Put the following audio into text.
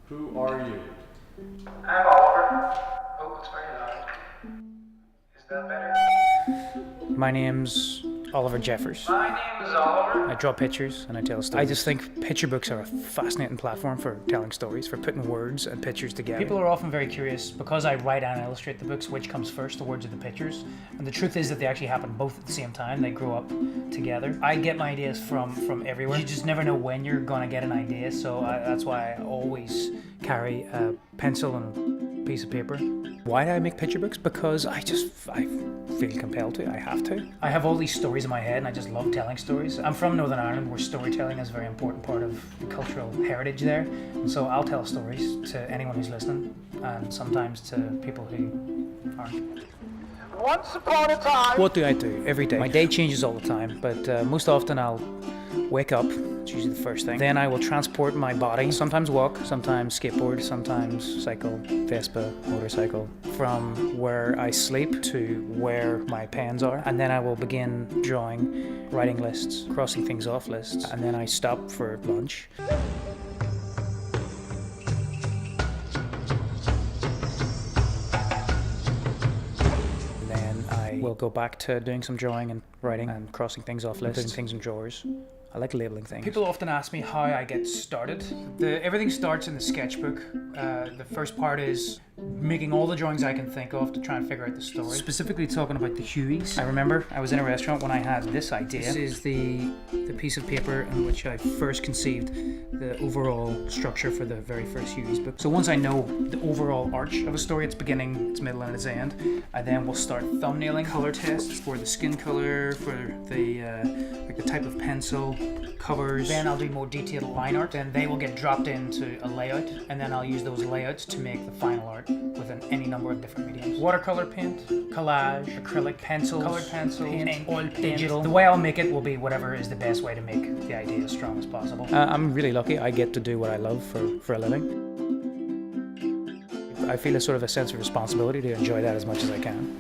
Who are you? I'm Oliver. Oh, it's very loud. Is that better? My name's Oliver Jeffers. My name is Oliver. I draw pictures and I tell stories. I just think picture books are a fascinating platform for telling stories, for putting words and pictures together. People are often very curious, because I write and illustrate the books, which comes first, the words or the pictures. And the truth is that they actually happen both at the same time. They grow up together. I get my ideas from everywhere. You just never know when you're gonna get an idea, so that's why I always carry a pencil and a piece of paper. Why do I make picture books? Because I feel compelled to. I have to. I have all these stories in my head and I just love telling stories. I'm from Northern Ireland, where storytelling is a very important part of the cultural heritage there. And so I'll tell stories to anyone who's listening, and sometimes to people who aren't. Once upon a time. What do I do every day? My day changes all the time, but most often I'll wake up. It's usually the first thing. Then I will transport my body, sometimes walk, sometimes skateboard, sometimes cycle, Vespa, motorcycle, from where I sleep to where my pens are. And then I will begin drawing, writing lists, crossing things off lists, and then I stop for lunch. We'll go back to doing some drawing and writing and crossing things off lists, putting things in drawers. I like labeling things. People often ask me how I get started. Everything starts in the sketchbook. The first part is making all the drawings I can think of to try and figure out the story. Specifically talking about the Hueys. I remember I was in a restaurant when I had this idea. This is the piece of paper in which I first conceived the overall structure for the very first Hueys book. So once I know the overall arch of a story, its beginning, its middle, and its end, I then will start thumbnailing color tests for the skin color, for the type of pencil, covers. Then I'll do more detailed line art, and they will get dropped into a layout, and then I'll use those layouts to make the final art within any number of different mediums. Watercolor paint, collage, acrylic, pencils, colored pencils, paint, oil paint, digital. The way I'll make it will be whatever is the best way to make the idea as strong as possible. I'm really lucky. I get to do what I love for a living. I feel a sort of a sense of responsibility to enjoy that as much as I can.